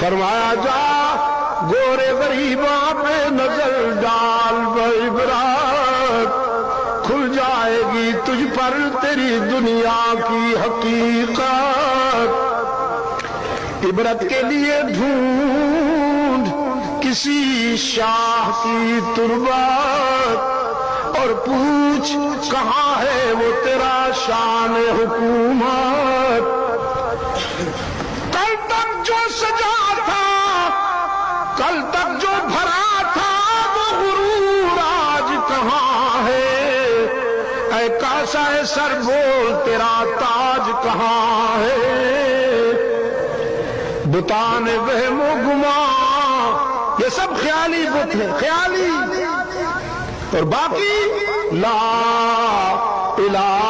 फरमाया जा गोरे गरीबा पे नजर डाल, इबरात खुल जाएगी तुझ पर तेरी दुनिया की हकीकत। इबरत के लिए ढूंढ किसी शाह की तुरबत और पूछ कहाँ है वो तेरा शान हुकूमत। कल तक जो सजा था, कल तक जो भरा था, वो गुरूर आज कहाँ है। ऐ कासा सर बोल तेरा ताज कहाँ है। बुताने वहमो गुमा, ये सब ख्याली बुत है, ख्याली। और बाकी ला इलाहा